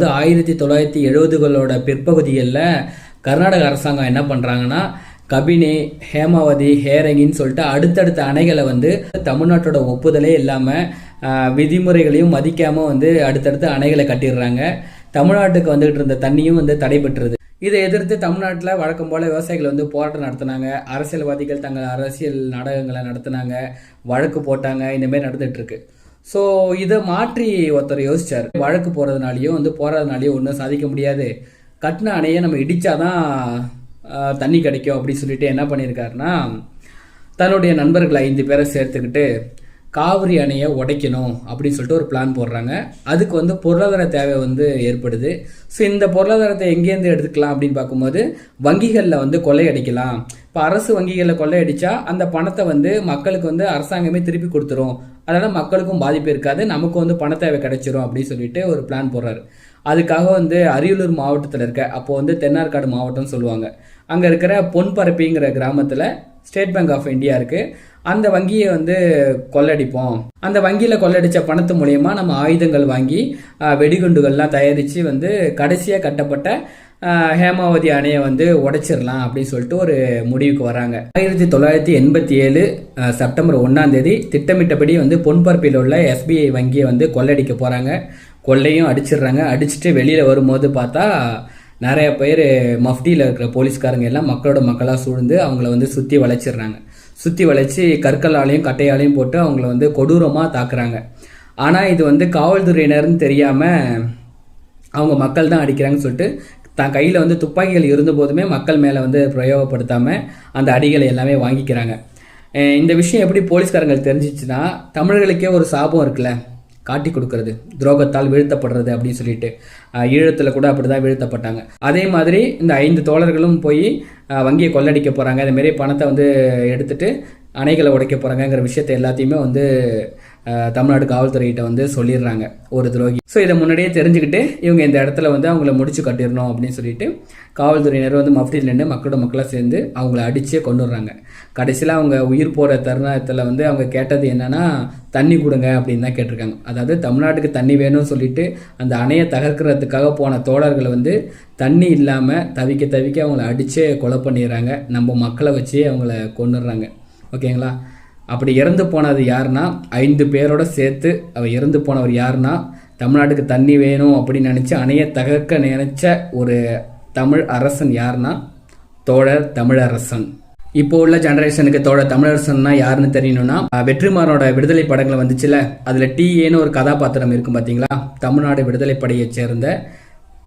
1970களோட பிற்பகுதிகளில் கர்நாடக அரசாங்கம் என்ன பண்ணுறாங்கன்னா கபினி, ஹேமாவதி, ஹேரங்கின்னு சொல்லிட்டு அடுத்தடுத்த அணைகளை தமிழ்நாட்டோட ஒப்புதலே இல்லாமல் விதிமுறைகளையும் மதிக்காமல் அடுத்தடுத்த அணைகளை கட்டிடுறாங்க. தமிழ்நாட்டுக்கு வந்துகிட்டு இருந்த தண்ணியும் தடைபட்டுருது. இதை எதிர்த்து தமிழ்நாட்டில் வழக்கம் போல் விவசாயிகள் போராட்டம் நடத்தினாங்க. அரசியல்வாதிகள் தங்கள் அரசியல் நாடகங்களை நடத்தினாங்க, வழக்கு போட்டாங்க. இந்தமாரி நடந்துட்டு இருக்கு. ஸோ இதை மாற்றி ஒருத்தர் யோசிச்சார். வழக்கு போகிறதுனாலையும் போகிறதுனாலையும் ஒன்றும் சாதிக்க முடியாது, கட்டின அணையை நம்ம இடித்தாதான் தண்ணி கிடைக்கும் அப்படின்னு சொல்லிட்டு என்ன பண்ணியிருக்காருன்னா, தன்னுடைய நண்பர்கள் 5 பேரை சேர்த்துக்கிட்டு காவிரி அணையை உடைக்கணும் அப்படின்னு சொல்லிட்டு ஒரு பிளான் போடுறாங்க. அதுக்கு பொருளாதார தேவை ஏற்படுது. ஸோ இந்த பொருளாதாரத்தை எங்கேருந்து எடுத்துக்கலாம் அப்படின்னு பார்க்கும்போது வங்கிகளில் கொள்ளையடிக்கலாம். இப்போ அரசு வங்கிகளில் கொள்ளையடிச்சா அந்த பணத்தை மக்களுக்கு அரசாங்கமே திருப்பி கொடுத்துரும். அதனால் மக்களுக்கும் பாதிப்பு இருக்காது, நமக்கு பண தேவை கிடைச்சிரும் அப்படின்னு சொல்லிட்டு ஒரு பிளான் போடுறாரு. அதுக்காக அரியலூர் மாவட்டத்தில் இருக்க, அப்போது தென்னார்காடு மாவட்டம்னு சொல்லுவாங்க, அங்கே இருக்கிற பொன்பரப்பிங்கிற கிராமத்தில் ஸ்டேட் பேங்க் ஆஃப் இந்தியா இருக்குது. அந்த வங்கியை கொள்ளடிப்போம். அந்த வங்கியில் கொள்ளடித்த பணத்து மூலயமா நம்ம ஆயுதங்கள் வாங்கி வெடிகுண்டுகள்லாம் தயாரித்து கடைசியாக கட்டப்பட்ட ஹேமாவதி அணையை உடைச்சிடலாம் அப்படின்னு சொல்லிட்டு ஒரு முடிவுக்கு வராங்க. 1987 செப்டம்பர் 1ஆம் தேதி திட்டமிட்டபடி பொன்பரப்பில் உள்ள SBI வங்கியை கொள்ளடிக்க போகிறாங்க. கொள்ளையும் அடிச்சிடுறாங்க. அடிச்சுட்டு வெளியில் வரும்போது பார்த்தா நிறைய பேர் மஃப்டியில் இருக்கிற போலீஸ்காரங்க எல்லாம் மக்களோட மக்களாக சூழ்ந்து அவங்கள சுற்றி வளைச்சிடுறாங்க. சுற்றி வளைச்சி கற்களாலையும் கட்டையாலையும் போட்டு அவங்கள கொடூரமாக தாக்குறாங்க. ஆனால் இது காவல்துறையினர்னு தெரியாமல் அவங்க மக்கள் தான் அடிக்கிறாங்கன்னு சொல்லிட்டு தான் கையில் துப்பாக்கிகள் இருந்த போதுமே மக்கள் மேலே பிரயோகப்படுத்தாமல் அந்த அடிகளை எல்லாமே வாங்கிக்கிறாங்க. இந்த விஷயம் எப்படி போலீஸ்காரங்கள் தெரிஞ்சிச்சுன்னா, தமிழர்களுக்கே ஒரு சாபம் இருக்குல்ல, காட்டி கொடுக்கறது, துரோகத்தால் வீழ்த்தப்படுறது அப்படின்னு சொல்லிட்டு ஈழத்தில் கூட அப்படி தான் வீழ்த்தப்பட்டாங்க. அதே மாதிரி இந்த 5 தோழர்களும் போய் வங்கியை கொள்ளடிக்க போகிறாங்க, இதுமாரி பணத்தை எடுத்துகிட்டு அணைகளை உடைக்க போகிறாங்கங்கிற விஷயத்தை எல்லாத்தையுமே தமிழ்நாடு காவல்துறையிட்ட சொல்லிடுறாங்க ஒரு துரோகி. ஸோ இதை முன்னாடியே தெரிஞ்சுக்கிட்டு இவங்க இந்த இடத்துல அவங்கள முடிச்சு கட்டிடணும் அப்படின்னு சொல்லிட்டு காவல்துறையினர் மஃப்டியில் நின்று மக்களோட மக்களாக சேர்ந்து அவங்கள அடிச்சே கொண்டுடுறாங்க. கடைசியில் அவங்க உயிர் போகிற தருணத்தில் அவங்க கேட்டது என்னன்னா, தண்ணி கொடுங்க அப்படின்னு தான் கேட்டிருக்காங்க. அதாவது தமிழ்நாட்டுக்கு தண்ணி வேணும்னு சொல்லிட்டு அந்த அணையை தகர்க்கிறதுக்காக போன தோழர்களை தண்ணி இல்லாமல் தவிக்க தவிக்க அவங்கள அடிச்சே கொலை பண்ணிடுறாங்க. நம்ம மக்களை வச்சே அவங்கள கொண்டுடுறாங்க. ஓகேங்களா? அப்படி இறந்து போனது யாருன்னா, 5 பேரோட சேர்த்து அவர் இறந்து போனவர் யாருன்னா, தமிழ்நாட்டுக்கு தண்ணி வேணும் அப்படின்னு நினச்சி அணையை தகர்க்க நினைச்ச ஒரு தமிழ் அரசன் யாருன்னா தோழர் தமிழரசன். இப்போ உள்ள ஜெனரேஷனுக்கு தோழர் தமிழரசன்னா யாருன்னு தெரியணும்னா, வெற்றிமாறனோட விடுதலை படங்களை வந்துச்சுல, அதில் TAன்னு ஒரு கதாபாத்திரம் இருக்கும் பார்த்தீங்களா, தமிழ்நாடு விடுதலை படையை சேர்ந்த